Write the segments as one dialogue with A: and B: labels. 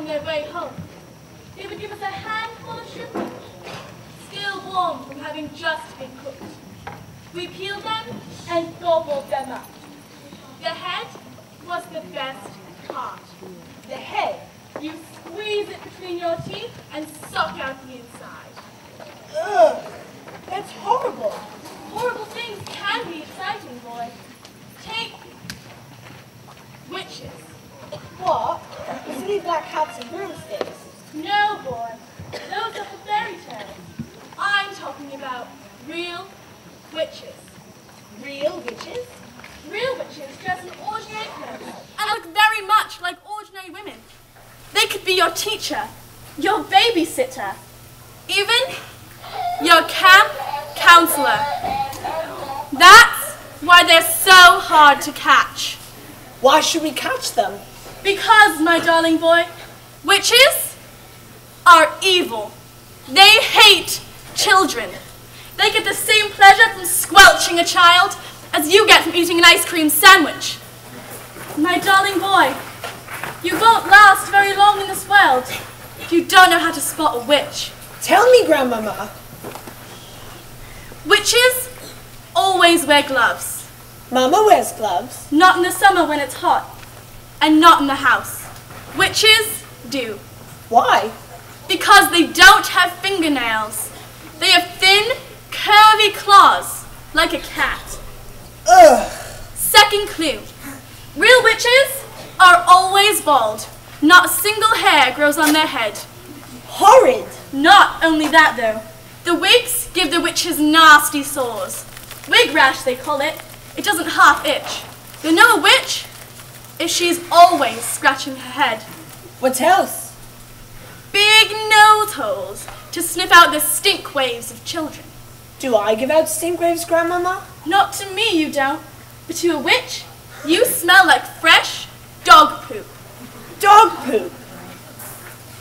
A: on their way home. They would give us a handful of sugar, still warm from having just been cooked. We peeled them and gobbled them up. The head was the best part. The head, you squeeze it between your teeth and suck out the inside.
B: Ugh, that's horrible.
A: Horrible things can be exciting, boy. Take witches.
B: What? Isn't black hats and broomsticks?
A: No, boy. Those are for fairy tales. I'm talking about real witches.
B: Real witches?
A: Real witches dress in ordinary clothes and look very much like ordinary women. They could be your teacher, your babysitter, even your camp counselor. That's why they're so hard to catch.
B: Why should we catch them?
A: Because, my darling boy, witches are evil. They hate children. They get the same pleasure from squelching a child as you get from eating an ice cream sandwich. My darling boy, you won't last very long in this world if you don't know how to spot a witch.
B: Tell me, Grandmama.
A: Witches always wear gloves.
B: Mama wears gloves.
A: Not in the summer when it's hot, and not in the house. Witches do.
B: Why?
A: Because they don't have fingernails. They have thin, curvy claws, like a cat.
B: Ugh.
A: Second clue. Real witches are always bald. Not a single hair grows on their head.
B: Horrid.
A: Not only that, though. The wigs give the witches nasty sores. Wig rash, they call it. It doesn't half itch. You know a witch? If she's always scratching her head.
B: What else?
A: Big nose holes to sniff out the stink waves of children.
B: Do I give out stink waves, Grandmama?
A: Not to me, you don't. But to a witch, you smell like fresh dog poop.
B: Dog poop.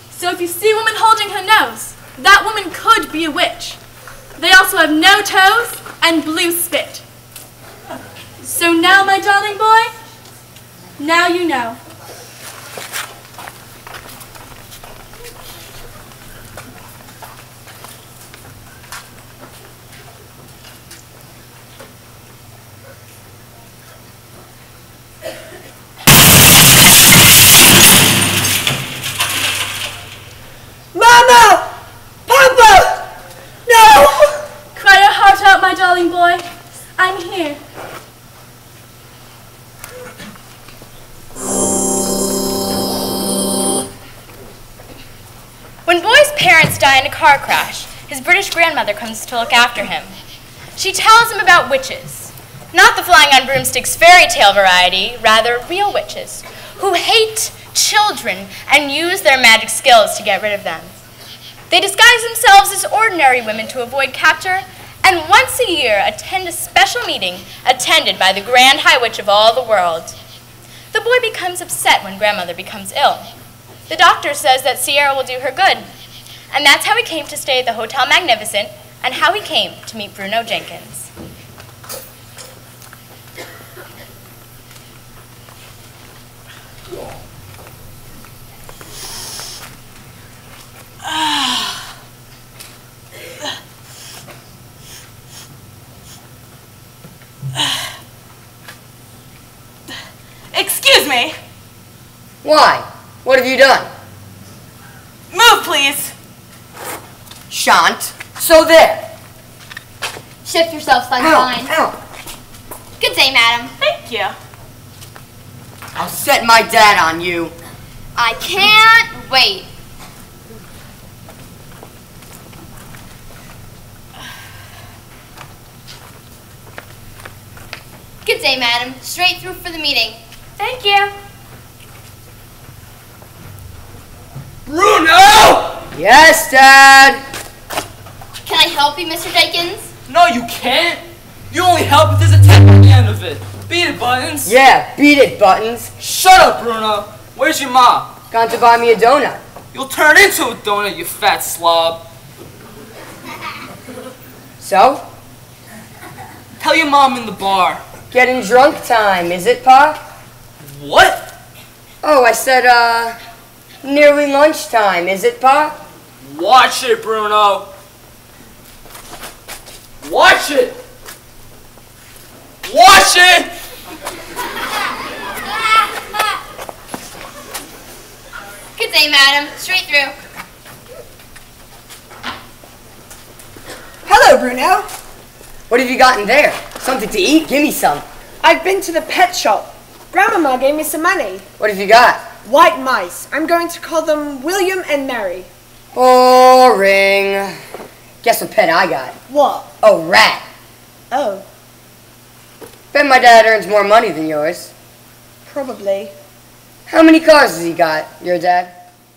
A: So if you see a woman holding her nose, that woman could be a witch. They also have no toes and blue spit. So now, my darling boy, now you know.
B: Mama! Papa! No!
A: Cry your heart out, my darling boy. I'm here.
C: When Boy's parents die in a car crash, his British grandmother comes to look after him. She tells him about witches, not the flying on broomsticks fairy tale variety, rather real witches, who hate children and use their magic skills to get rid of them. They disguise themselves as ordinary women to avoid capture, and once a year attend a special meeting attended by the Grand High Witch of all the world. The boy becomes upset when grandmother becomes ill. The doctor says that Sierra will do her good, and that's how he came to stay at the Hotel Magnificent and how he came to meet Bruno Jenkins.
A: Excuse me.
D: Why? What have you done?
A: Move, please.
D: Shan't. So there.
C: Shift yourself, sunshine.
D: Ow.
C: Good day, madam.
A: Thank you.
D: I'll set my dad on you.
C: I can't wait. Good day, madam. Straight through for the meeting.
A: Thank you.
D: Bruno! Yes, Dad.
C: Can I help you, Mr. Jenkins?
E: No, you can't. You only help if there's a tip at the end of it. Beat it, Buttons.
D: Yeah, beat it, Buttons.
E: Shut up, Bruno. Where's your mom?
D: Gone to buy me a donut.
E: You'll turn into a donut, you fat slob.
D: So?
E: Tell your mom in the bar.
D: Getting drunk time, is it, Pa?
E: What?
D: Oh, I said, Nearly lunchtime, is it, Pa?
E: Watch it, Bruno. Watch it. Watch it.
C: Good day, madam. Straight through.
B: Hello, Bruno.
D: What have you got in there? Something to eat? Give me some.
B: I've been to the pet shop. Grandmama gave me some money.
D: What have you got?
B: White mice. I'm going to call them William and Mary.
D: Boring. Guess what pet I got?
B: What?
D: A rat.
B: Oh,
D: Bet my dad earns more money than yours.
B: probably.
D: How many cars has he got, your dad?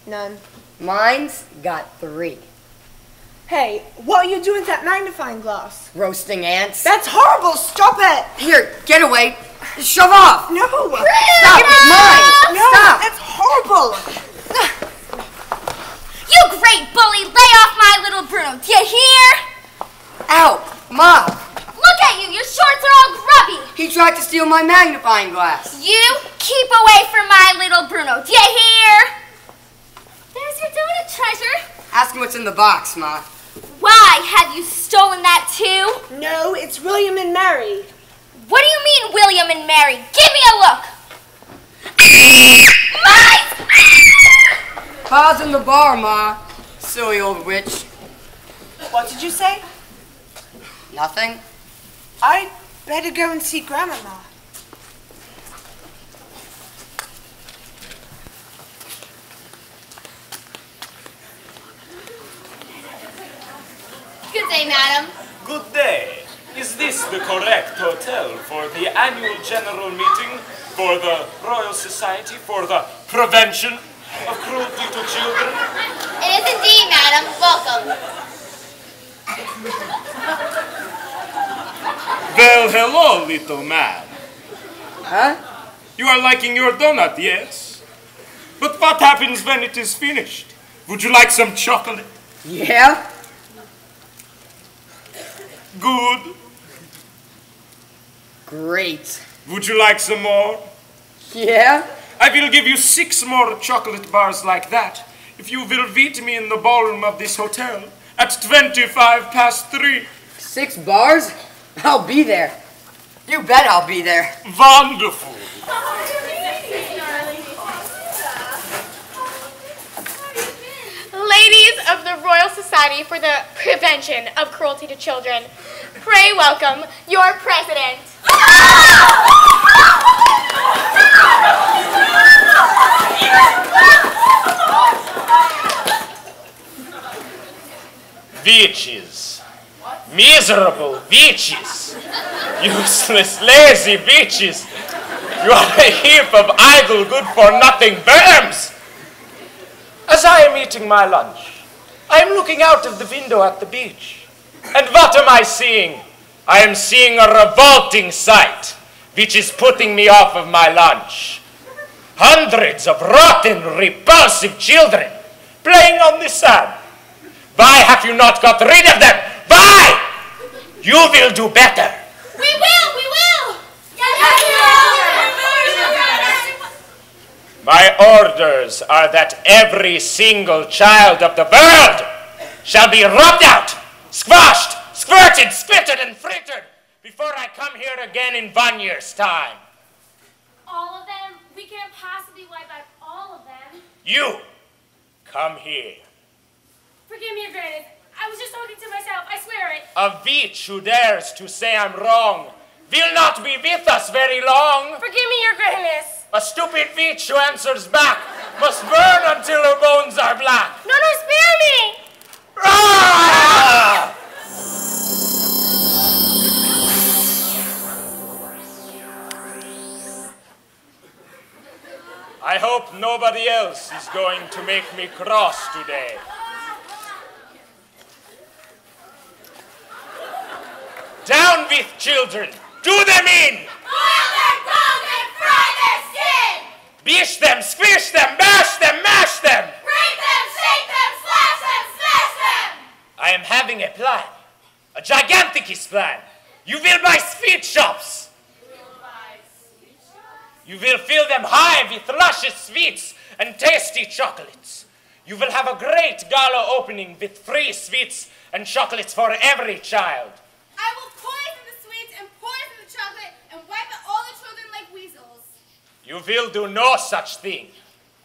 B: None.
D: Mine's got 3.
B: Hey, what are you doing with that magnifying glass?
D: Roasting ants.
B: That's horrible. Stop it.
D: Here, get away. Shove off.
B: No.
D: Stop, it's mine.
B: No,
D: Stop.
B: that's horrible.
C: You great bully! Lay off my little Bruno. Do you hear?
D: Ow, Ma.
C: Look at you. Your shorts are all grubby.
D: He tried to steal my magnifying glass.
C: You keep away from my little Bruno. Do you hear? There's your donut treasure.
D: Ask him what's in the box, Ma.
C: Why? Have you stolen that too?
B: No, it's William and Mary.
C: What do you mean, William and Mary? Give me a look. Mice!
D: Pa's in the bar, Ma. Silly old witch.
B: What did you say?
D: Nothing?
B: I'd better go and see Grandmama.
C: Good day, madam.
F: Good day. Is this the correct hotel for the annual general meeting for the Royal Society for the Prevention of Cruelty to Children?
C: It is indeed, madam. Welcome.
F: Well, hello, little man.
D: Huh?
F: You are liking your donut, yes? But what happens when it is finished? Would you like some chocolate?
D: Yeah?
F: Good.
D: Great.
F: Would you like some more?
D: Yeah?
F: I will give you 6 more chocolate bars like that if you will meet me in the ballroom of this hotel at 3:25.
D: 6 bars? I'll be there. You bet I'll be there.
F: Wonderful.
G: Ladies of the Royal Society for the Prevention of Cruelty to Children, pray welcome your president.
F: Witches. Miserable witches. Useless, lazy witches. You are a heap of idle, good-for-nothing worms. As I am eating my lunch, I am looking out of the window at the beach. And what am I seeing? I am seeing a revolting sight, which is putting me off of my lunch. Hundreds of rotten, repulsive children playing on the sand. Why have you not got rid of them? Why? You will do better.
C: We will!
F: My orders are that every single child of the world shall be rubbed out, squashed, squirted, spitted, and frittered before I come here again in 1 year's time.
A: All of them? We can't possibly wipe out all of them.
F: You, come here.
A: Forgive me, Your Greatness. I was just talking to myself. I swear it.
F: A witch who dares to say I'm wrong will not be with us very long.
A: Forgive me, Your Greatness.
F: A stupid witch who answers back must burn until her bones are black.
A: No, spare me!
F: Ah! I hope nobody else is going to make me cross today. Down with children! Do them in!
C: Boil their bones and fry their skin!
F: Bish them, squish them, mash them, mash them!
C: Break them, shake them, slash them, smash them!
F: I am having a plan. A giganticus plan. You will buy sweet shops. You will fill them high with luscious sweets and tasty chocolates. You will have a great gala opening with free sweets and chocolates for every child.
G: I will poison the sweets and poison the chocolate and wipe out all the children like weasels.
F: You will do no such thing.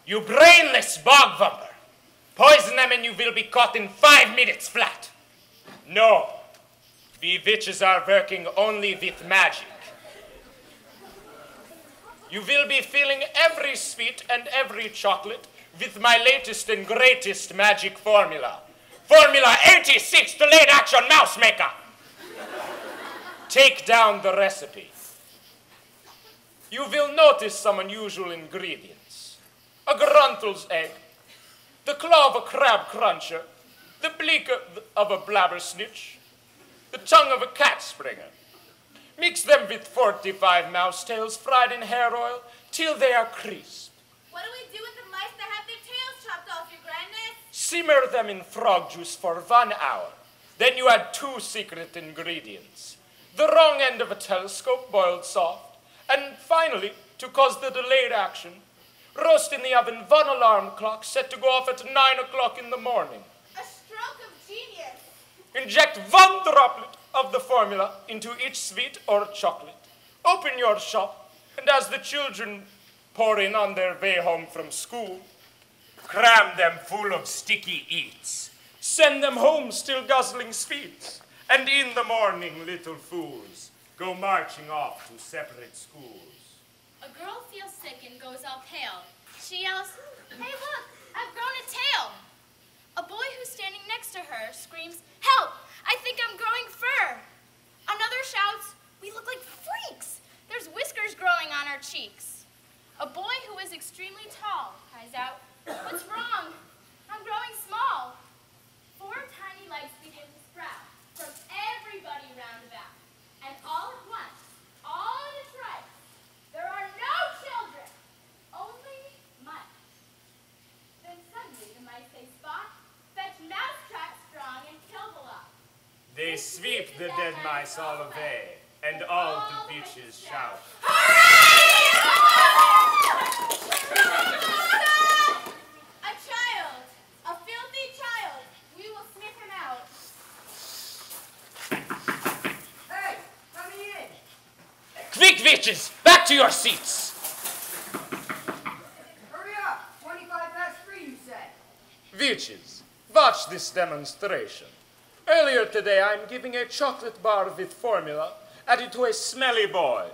F: You brainless bog vumper. Poison them and you will be caught in 5 minutes flat. No, we witches are working only with magic. You will be filling every sweet and every chocolate with my latest and greatest magic formula. Formula 86 Delayed Action Mouse Maker. Take down the recipe. You will notice some unusual ingredients. A Gruntle's egg, the claw of a crab cruncher, the bleak of a blabber snitch, the tongue of a cat springer. Mix them with 45 mouse tails fried in hair oil till they are crisp.
G: What do we do with the mice that have their tails chopped off, your grandness?
F: Simmer them in frog juice for 1 hour. Then you add 2 secret ingredients. The wrong end of a telescope boiled soft. And finally, to cause the delayed action, roast in the oven 1 alarm clock set to go off at 9 o'clock in the morning.
G: A stroke of genius.
F: Inject 1 droplet of the formula into each sweet or chocolate. Open your shop, and as the children pour in on their way home from school, cram them full of sticky eats. Send them home still guzzling sweets. And in the morning, little fools, go marching off to separate schools.
C: A girl feels sick and goes all pale. She yells, "Hey, look, I've grown a tail." A boy who's standing next to her screams, "Help, I think I'm growing fur." Another shouts, "We look like freaks. There's whiskers growing on our cheeks." A boy who is extremely tall cries out, "What's wrong? I'm growing small." 4 tiny legs begin to sprout from everybody round about. And all at once, all in a trice, there are no children, only mice. Then suddenly the mice say, "Spot, fetch mousetrap strong and kill the lot."
F: They sweep the dead mice all away, and all the bitches shout.
G: A child, a filthy child. We will sniff him out.
D: Hey, let me in.
F: Quick, witches, back to your seats.
D: Hurry up. 25 past 3, you said.
F: Witches, watch this demonstration. Earlier today, I'm giving a chocolate bar with formula added to a smelly boy.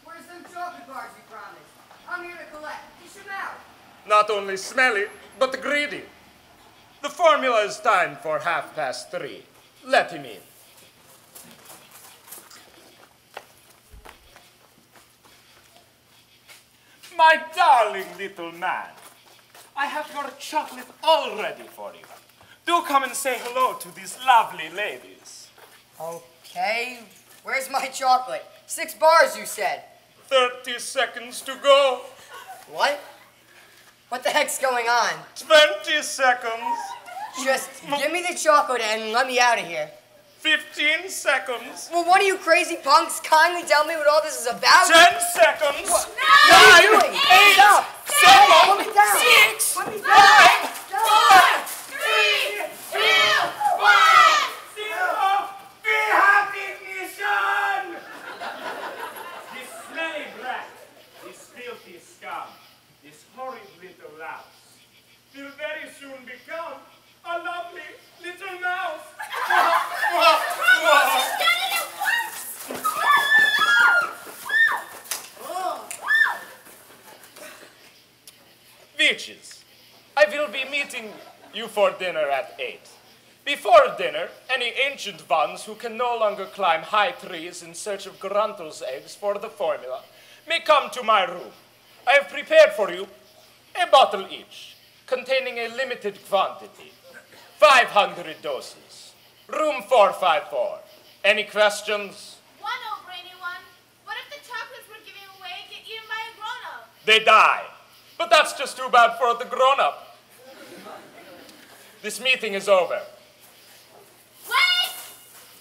D: Where's them chocolate bars you promised? I'm here to collect. Dish them out.
F: Not only smelly, but greedy. The formula is timed for 3:30. Let him in. My darling little man, I have your chocolate all ready for you. Do come and say hello to these lovely ladies.
D: Okay. Where's my chocolate? 6 bars, you said.
F: 30 seconds to go.
D: What? What the heck's going on?
F: 20 seconds.
D: Just give me the chocolate and let me out of here.
F: 15 seconds.
D: Well, what are you crazy punks? Kindly tell me what all this is about.
F: 10 seconds.
D: What are you doing?
F: 8,
D: Stop.
F: 7,
D: Put me down.
F: 6,
D: Put me down.
F: 5,
D: Stop.
G: 3, 2, 1.
F: 0. We have ignition! This smelly brat, this filthy scum, this horrid little louse, will very soon become a lovely little mouse. Witches, I will be meeting you for dinner at 8. Before dinner, any ancient ones who can no longer climb high trees in search of Gruntle's eggs for the formula may come to my room. I have prepared for you a bottle each, containing a limited quantity, 500 doses. Room 454. Any questions?
G: One, oh brainy one. What if the chocolates we're giving away get eaten by a grown-up?
F: They die. But that's just too bad for the grown-up. This meeting is over.
C: Wait!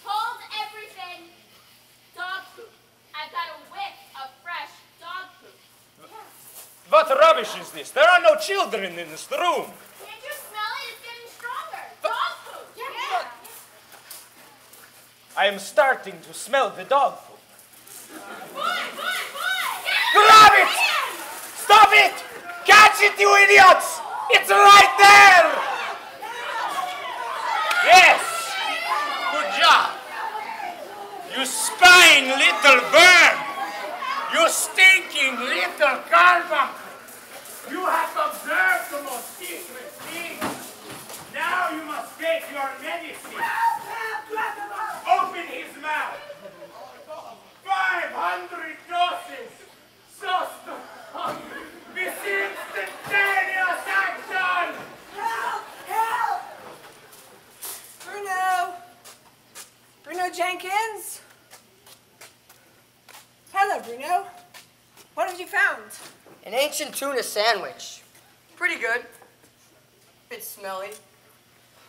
C: Hold everything. Dog poop. I've got a whiff of fresh dog poop.
F: What What rubbish is this? There are no children in this room.
G: Can't you smell it? It's getting stronger. Dog food. Yeah.
F: I am starting to smell the dog food.
G: Boy!
F: Grab it! Stop it! Catch it, you idiots! It's right there! Yes! Good job! You spying little worm! You stinking little carbuncle! You have observed the most secret thing. Now you must take your medicine. Open his mouth. 500 doses. So strong. This instantaneous action.
B: Help! Bruno Jenkins? Hello, Bruno. What have you found?
D: An ancient tuna sandwich. Pretty good. Bit smelly.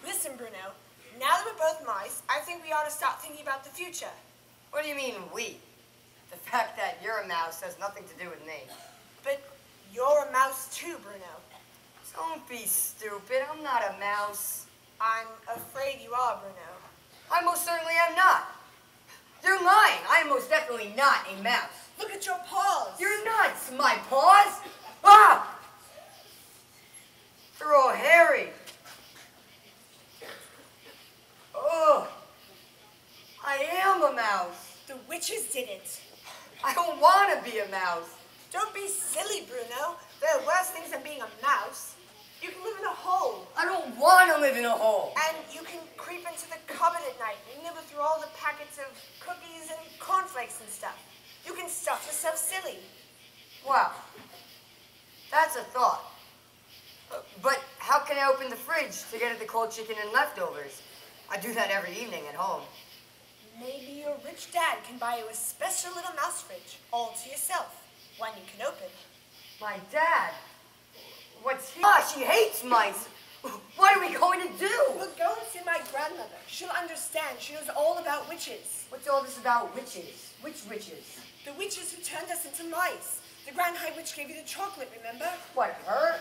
B: Listen, Bruno. Now that we're both mice, I think we ought to start thinking about the future.
D: What do you mean, we? The fact that you're a mouse has nothing to do with me.
B: But you're a mouse too, Bruno.
D: Don't be stupid. I'm not a mouse.
B: I'm afraid you are, Bruno.
D: I most certainly am not. You're lying. I am most definitely not a mouse.
B: Look at your paws.
D: You're nuts. My paws? Ah! They're all hairy. Oh, I am a mouse.
B: The witches did it.
D: I don't want to be a mouse.
B: Don't be silly, Bruno. There are worse things than being a mouse. You can live in a hole.
D: I don't want to live in a hole.
B: And you can creep into the cupboard at night and nibble through all the packets of cookies and cornflakes and stuff. You can stuff yourself silly.
D: Wow, that's a thought. But how can I open the fridge to get at the cold chicken and leftovers? I do that every evening at home.
B: Maybe your rich dad can buy you a special little mouse fridge, all to yourself. One you can open.
D: My dad? What's he? Ah, she hates mice. What are we going to do?
B: Well, go and see my grandmother. She'll understand. She knows all about witches.
D: What's all this about witches? Which witches?
B: The witches who turned us into mice. The Grand High Witch gave you the chocolate, remember?
D: What, her?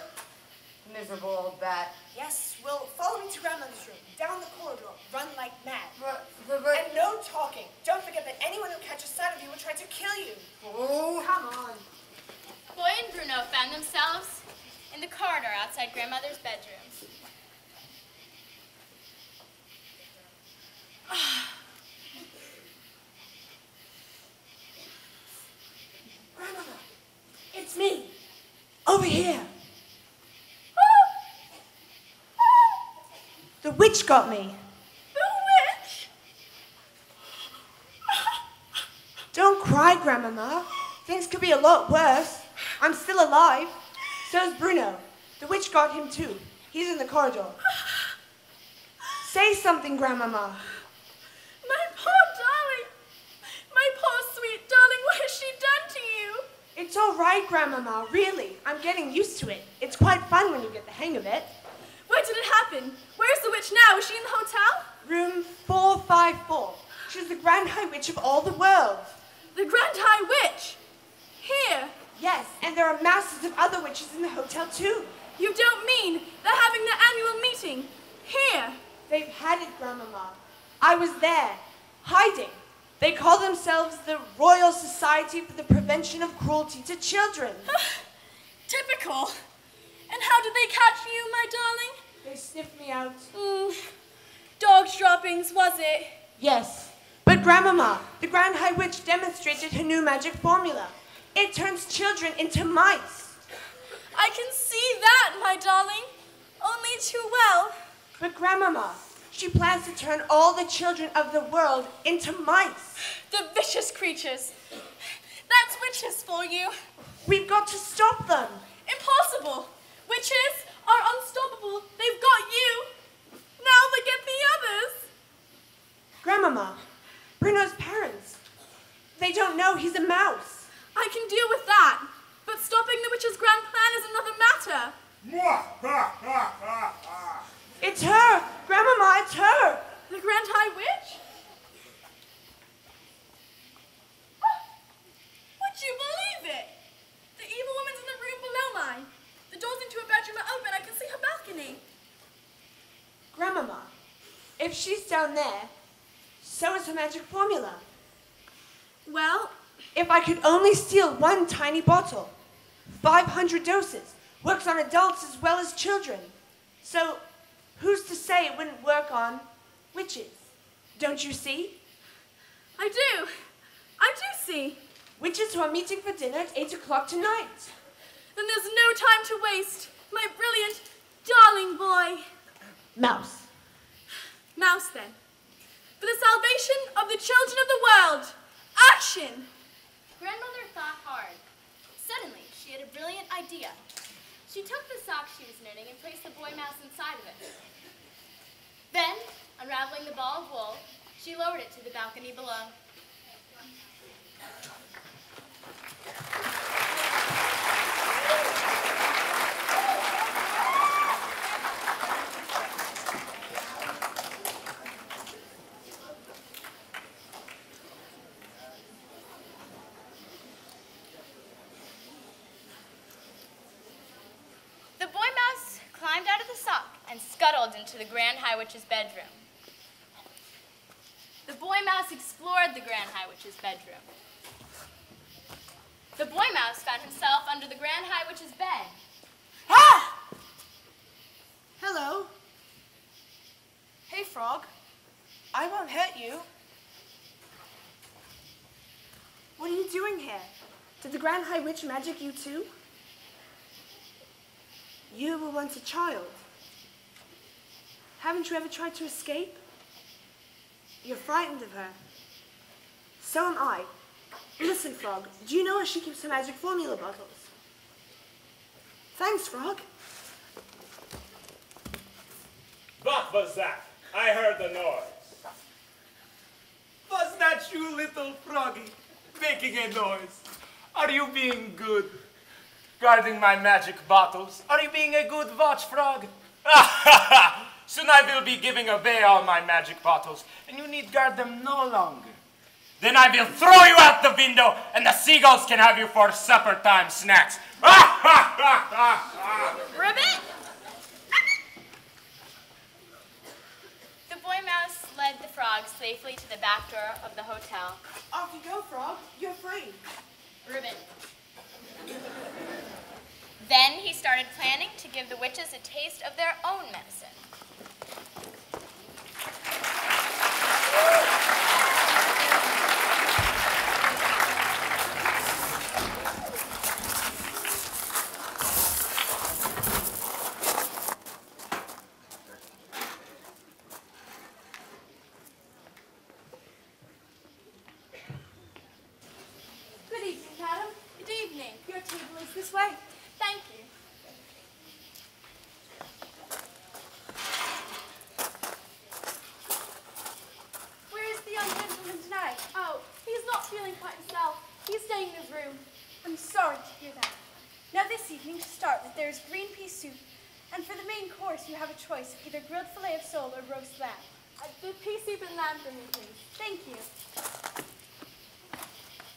D: Miserable old bat.
B: Yes, well, follow me to grandmother's room. Down the corridor. Run like mad.
D: But...
B: And no talking. Don't forget that anyone who catches sight of you will try to kill you.
D: Oh,
B: Come on.
C: Boy and Bruno found themselves in the corridor outside grandmother's bedroom.
B: Grandmother, it's me. Over here. The witch got me.
A: The witch?
B: Don't cry, Grandmama. Things could be a lot worse. I'm still alive. So's Bruno. The witch got him too. He's in the corridor. Say something, Grandmama.
A: My poor darling. My poor sweet darling, what has she done to you?
B: It's all right, Grandmama, really. I'm getting used to it. It's quite fun when you get the hang of it.
A: Where did it happen? Where's the witch now? Is she in the hotel?
B: Room 454. She's the Grand High Witch of all the world.
A: The Grand High Witch? Here?
B: Yes, and there are masses of other witches in the hotel too.
A: You don't mean they're having their annual meeting here?
B: They've had it, Grandmama. I was there, hiding. They call themselves the Royal Society for the Prevention of Cruelty to Children.
A: Typical. And how did they catch you, my darling?
B: They sniffed me out.
A: Dog's droppings, was it?
B: Yes. But Grandmama, the Grand High Witch demonstrated her new magic formula. It turns children into mice.
A: I can see that, my darling. Only too well.
B: But Grandmama, she plans to turn all the children of the world into mice.
A: The vicious creatures. That's witches for you.
B: We've got to stop them.
A: Impossible. Witches are unstoppable. They've got you. Now they get the others.
B: Grandmama, Bruno's parents, they don't know he's a mouse.
A: I can deal with that. But stopping the witch's grand plan is another matter.
B: It's her! Grandmama, it's her!
A: The Grand High Witch? Would you believe it? The evil woman's in the room below mine.
B: down there, so is her magic formula.
A: Well,
B: If I could only steal one tiny bottle, 500 doses, works on adults as well as children. So, who's to say it wouldn't work on witches? Don't you see?
A: I do see.
B: Witches who are meeting for dinner at 8 o'clock tonight.
A: Then there's no time to waste. My brilliant, darling boy.
B: Mouse.
A: Mouse, then. For the salvation of the children of the world. Action!
C: Grandmother thought hard. Suddenly, she had a brilliant idea. She took the sock she was knitting and placed the boy mouse inside of it. Then, unraveling the ball of wool, she lowered it to the balcony below. The boy mouse climbed out of the sock and scuttled into the Grand High Witch's bedroom. The boy mouse explored the Grand High Witch's bedroom. The boy mouse found himself under the Grand High Witch's bed.
B: Ah! Hello. Hey, Frog. I won't hurt you. What are you doing here? Did the Grand High Witch magic you too? You were once a child. Haven't you ever tried to escape? You're frightened of her. So am I. Listen, Frog, do you know where she keeps her magic formula bottles? Thanks, Frog.
F: What was that? I heard the noise.
H: Was that you, little froggy, making a noise? Are you being good? Guarding my magic bottles? Are you being a good watch frog? Soon I will be giving away all my magic bottles, and you need guard them no longer.
F: Then I will throw you out the window, and the seagulls can have you for supper time snacks.
C: Ribbit! The boy mouse led the frog safely to the back door of the hotel.
B: Off you go, Frog. You're free.
C: Ribbit. Then he started planning to give the witches a taste of their own medicine.
A: Good evening, madam. Good evening. Your table is this way. Thank you. Where is the young gentleman tonight? Oh, he's not feeling quite himself. He's staying in his room. I'm sorry to hear that. Now this evening, to start with, there is green pea soup. And for the main course, you have a choice of either grilled fillet of sole or roast lamb. The pea soup and lamb for me, please. Thank you.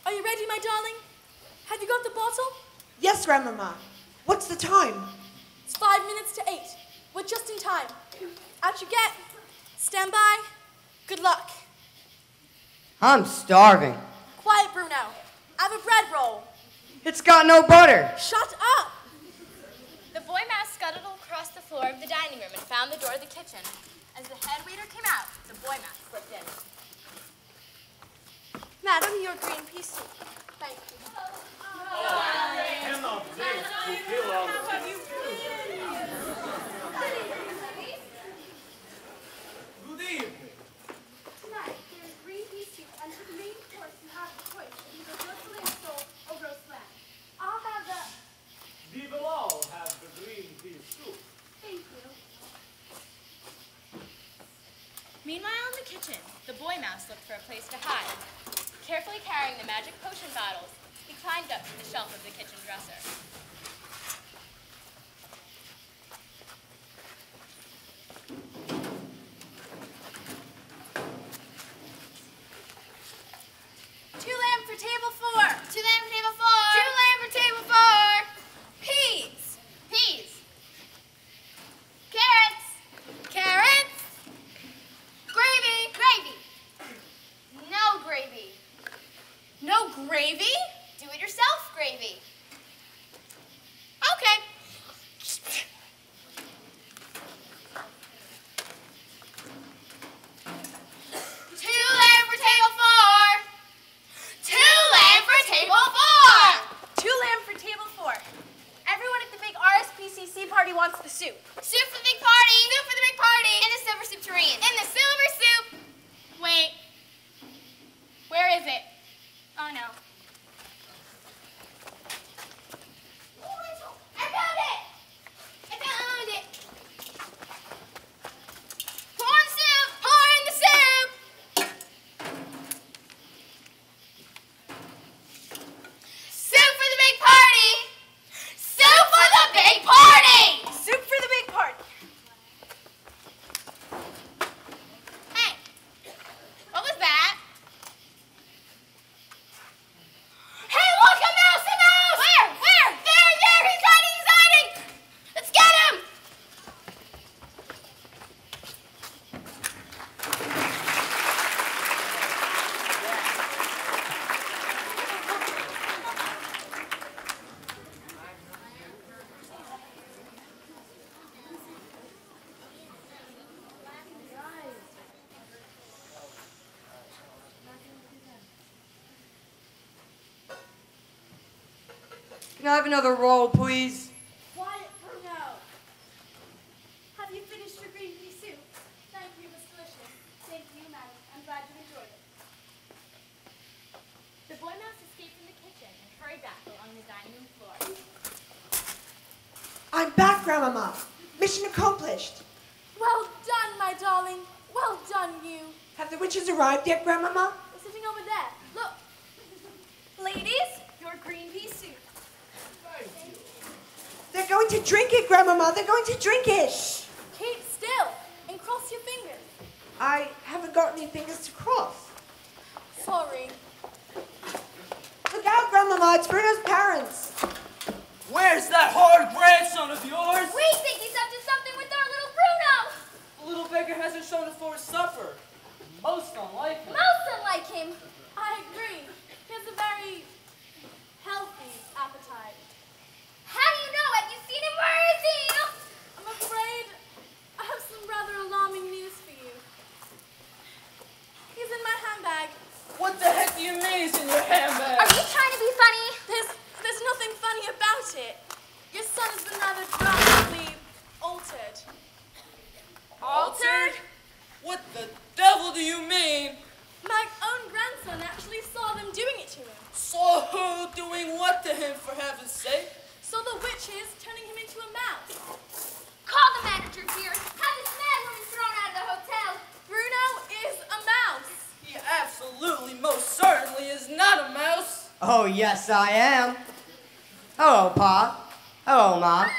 A: Are you ready, my darling? Have you got the bottle?
B: Yes, Grandmama. What's the time?
A: It's 5 minutes to 8. We're just in time. Out you get. Stand by. Good luck.
D: I'm starving.
A: Quiet, Bruno. Have a bread roll.
D: It's got no butter.
A: Shut up.
C: The boy mouse scuttled across the floor of the dining room and found the door of the kitchen. As the head waiter came out, the boy mouse slipped in.
A: Madam, your green pea soup. Thank you.
H: Good evening.
A: Tonight, there is green pea soup, and for the main course, you have the choice of either grilled fillet of sole or roast lamb. I'll have the...
H: We will all have the green pea soup.
A: Thank you.
C: Meanwhile, in the kitchen, the boy mouse looked for a place to hide. Carefully carrying the magic potion bottles, he climbed up to the shelf of the kitchen dresser.
A: Two lamb for table 4.
C: Two lamb for table 4.
A: Two lamb for table 4. Peas.
C: Peas. Carrots.
A: Carrots. Gravy.
C: soup.
G: Soup for the big party. Soup for the big party. In the silver soup tureen. In the silver soup. Wait. Where is it? Oh no. I found it! I found it! Pour in soup! Pour in the soup! Soup for the big party! Soup for the big party!
B: Soup for the big party.
G: Hey, what was that? Hey, look, a mouse, a mouse! Where? Where? There, he's hiding, he's hiding! Let's get him!
D: Can I have another roll, please?
A: Quiet, Bruno. Have you finished your green pea soup? Thank you, it was delicious. Thank you, madam. I'm glad you enjoyed it.
C: The boy mouse escaped from the kitchen and hurried back along the dining room floor.
B: I'm back, Grandmama. Mission accomplished.
A: Well done, my darling. Well done, you.
B: Have the witches arrived yet, Grandmama?
A: They're sitting over there. Look. Ladies, your green pea soup.
B: They're going to drink it, Grandmama. They're going to drink it.
A: Keep still and cross your fingers.
B: I haven't got any fingers to cross.
A: Sorry.
B: Look out, Grandmama. It's Bruno's parents.
E: Where's that hard grandson of yours?
G: We think he's up to something with our little Bruno!
E: The little beggar hasn't shown up for his supper. Most unlikely.
G: Most unlike him.
A: I agree. He has a very healthy appetite.
G: How do you know? Have you seen him? Where is he?
A: I'm afraid I have some rather alarming news for you. He's in my handbag.
E: What the heck do you mean he's in your handbag?
G: Are you trying to be funny?
A: There's nothing funny about it. Your son has been rather drastically altered.
E: Altered? What the devil do you mean?
A: My own grandson actually saw them doing it to him.
E: Saw who doing what to him, for heaven's sake?
A: Saw the witches turning him into a mouse.
G: Call the manager, dear. Have this mad woman thrown out of the hotel.
A: Bruno is a mouse.
E: He absolutely, most certainly is not a mouse.
D: Oh, yes, I am. Hello, Pa. Hello, Ma.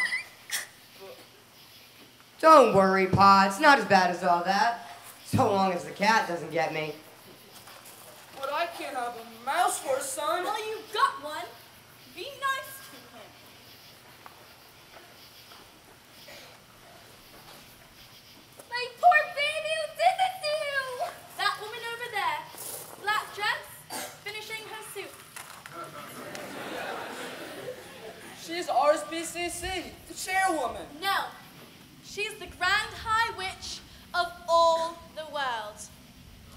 D: Don't worry, Pa. It's not as bad as all that. So long as the cat doesn't get me.
E: But I can't have a mouse for a son.
A: Well, you got one. Be nice to him.
G: My poor baby, who did this to you?
A: That woman over there, black dress, finishing her soup.
E: She's RSBCC, the chairwoman.
A: No, she's the Grand High Witch of all the world.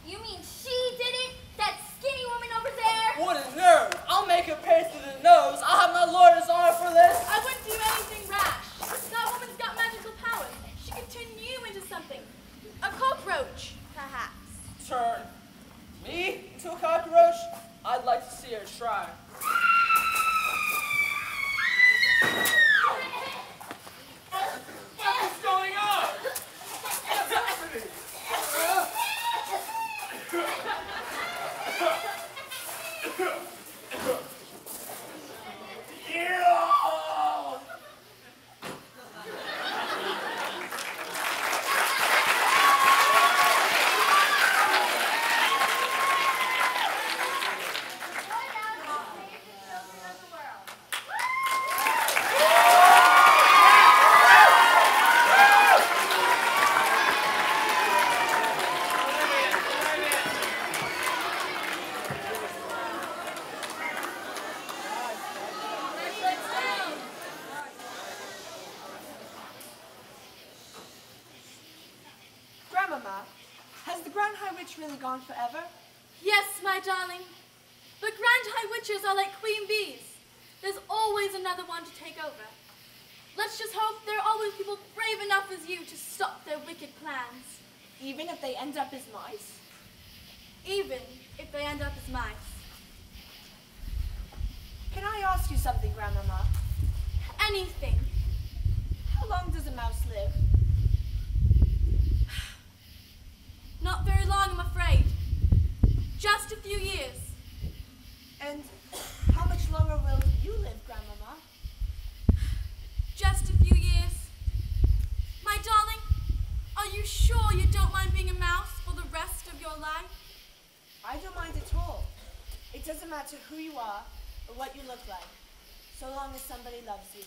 G: You mean she did it? That skinny woman over there?
E: What a nerve! I'll make her pay through the nose. I'll have my lawyer's honor for this.
A: I wouldn't do anything rash. That woman's got magical powers. She could turn you into something. A cockroach, perhaps.
E: Turn me into a cockroach? I'd like to see her try. What's going on? What's happening?
B: Grandmama, has the Grand High Witch really gone forever?
A: Yes, my darling. But Grand High Witches are like queen bees. There's always another one to take over. Let's just hope there are always people brave enough as you to stop their wicked plans.
B: Even if they end up as mice?
A: Even if they end up as mice.
B: Can I ask you something, Grandmama?
A: Anything.
B: How long does a mouse live?
A: Not very long, I'm afraid. Just a few years.
B: And how much longer will you live, Grandmama?
A: Just a few years. My darling, are you sure you don't mind being a mouse for the rest of your life?
B: I don't mind at all. It doesn't matter who you are or what you look like, so long as somebody loves you.